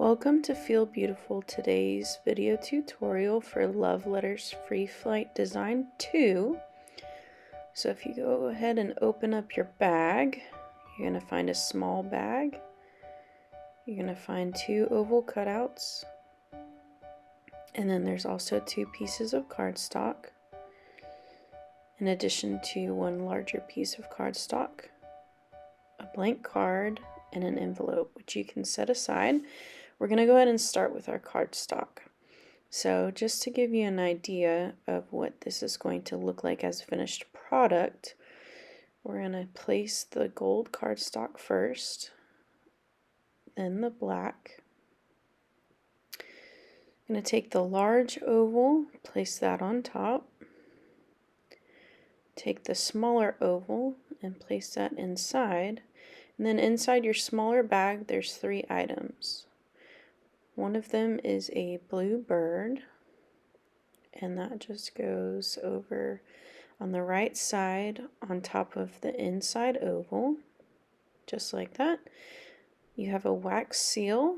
Welcome to Feel Beautiful, today's video tutorial for Love Letters Free Flight Design 2. So if you go ahead and open up your bag, you're going to find a small bag. You're going to find 2 oval cutouts. And then there's also 2 pieces of cardstock, in addition to 1 larger piece of cardstock, a blank card, and an envelope, which you can set aside. We're going to go ahead and start with our cardstock. So just to give you an idea of what this is going to look like as a finished product, we're going to place the gold cardstock first, then the black. I'm going to take the large oval, place that on top. Take the smaller oval and place that inside. And then inside your smaller bag, there's 3 items. One of them is a blue bird, and that just goes over on the right side on top of the inside oval, just like that. You have a wax seal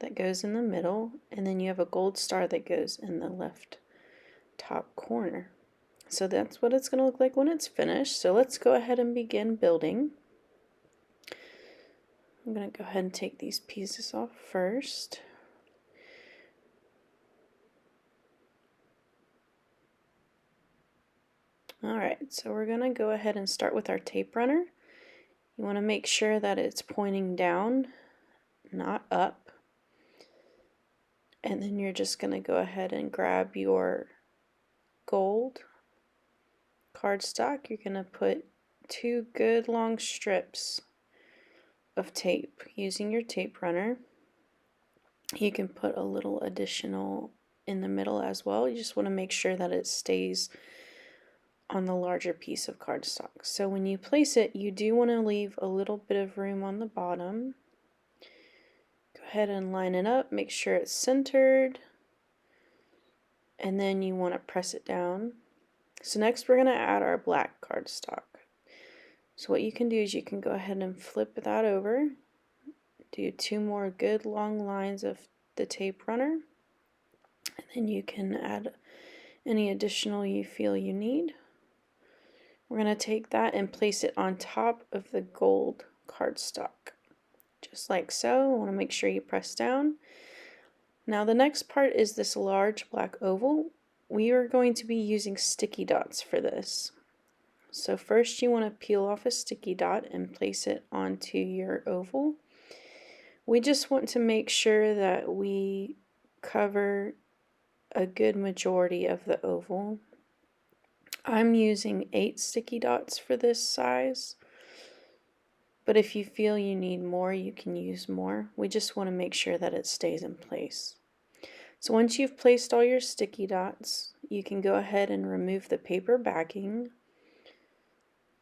that goes in the middle, and then you have a gold star that goes in the left top corner. So that's what it's going to look like when it's finished. So let's go ahead and begin building. I'm going to go ahead and take these pieces off first. Alright, so we're going to go ahead and start with our tape runner. You want to make sure that it's pointing down, not up. And then you're just going to go ahead and grab your gold cardstock. You're going to put 2 good long strips of tape using your tape runner. You can put a little additional in the middle as well. You just want to make sure that it stays on the larger piece of cardstock. So when you place it, you do want to leave a little bit of room on the bottom. Go ahead and line it up, make sure it's centered, and then you want to press it down. So next we're going to add our black cardstock. So what you can do is you can go ahead and flip that over, do 2 more good long lines of the tape runner, and then you can add any additional you feel you need. We're going to take that and place it on top of the gold cardstock, just like so. I want to make sure you press down. Now the next part is this large black oval. We are going to be using sticky dots for this. So first you want to peel off a sticky dot and place it onto your oval. We just want to make sure that we cover a good majority of the oval. I'm using 8 sticky dots for this size, but if you feel you need more, you can use more. We just want to make sure that it stays in place. So once you've placed all your sticky dots, you can go ahead and remove the paper backing.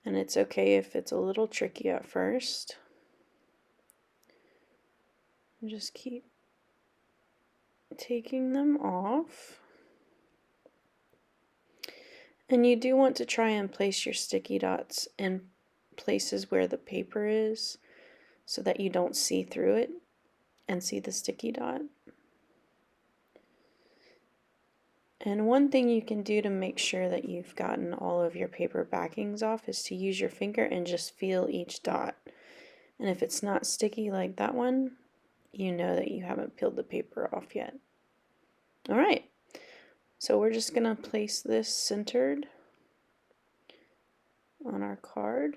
And it's okay if it's a little tricky at first. Just keep taking them off. And you do want to try and place your sticky dots in places where the paper is so that you don't see through it and see the sticky dot. And one thing you can do to make sure that you've gotten all of your paper backings off is to use your finger and just feel each dot. And if it's not sticky like that one, you know that you haven't peeled the paper off yet. Alright, so we're just going to place this centered on our card.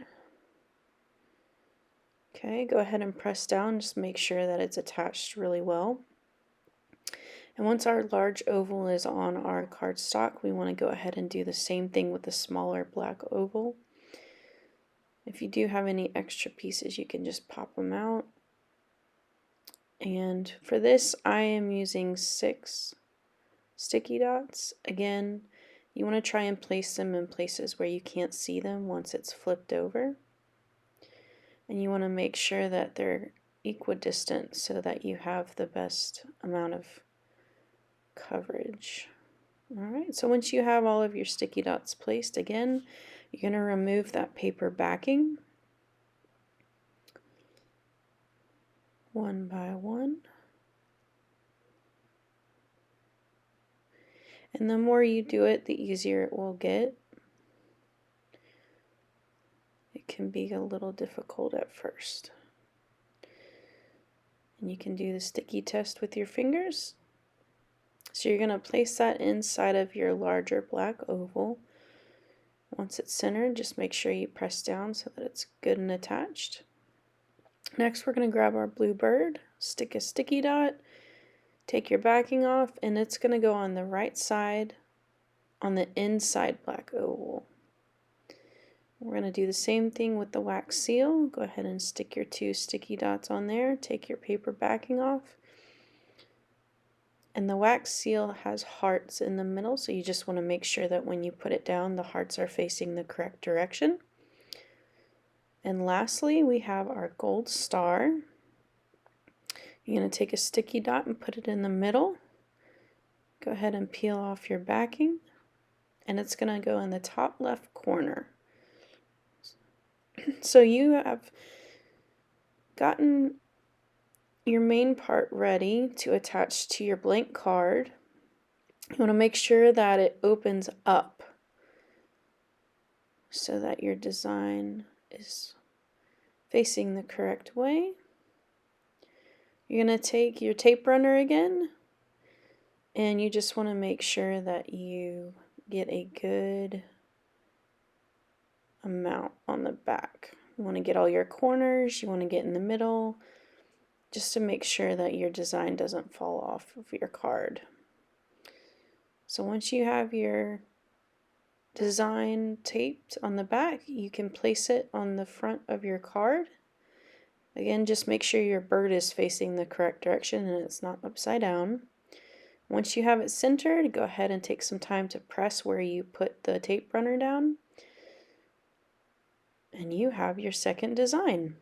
Okay, go ahead and press down, just make sure that it's attached really well. And once our large oval is on our cardstock, we want to go ahead and do the same thing with the smaller black oval. If you do have any extra pieces, you can just pop them out. And for this, I am using 6 sticky dots. Again, you want to try and place them in places where you can't see them once it's flipped over. And you want to make sure that they're equidistant so that you have the best amount of coverage. Alright, so once you have all of your sticky dots placed, again, you're going to remove that paper backing one by one. And the more you do it, the easier it will get. It can be a little difficult at first. And you can do the sticky test with your fingers. So you're going to place that inside of your larger black oval. Once it's centered, just make sure you press down so that it's good and attached. Next, we're going to grab our blue bird, stick a sticky dot, take your backing off, and it's going to go on the right side on the inside black oval. We're going to do the same thing with the wax seal. Go ahead and stick your 2 sticky dots on there, take your paper backing off. And the wax seal has hearts in the middle, so you just want to make sure that when you put it down, the hearts are facing the correct direction. And lastly, we have our gold star. You're going to take a sticky dot and put it in the middle. Go ahead and peel off your backing, and it's going to go in the top left corner. So you have gotten your main part ready to attach to your blank card. You want to make sure that it opens up so that your design is facing the correct way. You're going to take your tape runner again, and you just want to make sure that you get a good amount on the back. You want to get all your corners, you want to get in the middle, just to make sure that your design doesn't fall off of your card. So once you have your design taped on the back, you can place it on the front of your card. Again, just make sure your bird is facing the correct direction and it's not upside down. Once you have it centered, go ahead and take some time to press where you put the tape runner down. And you have your second design.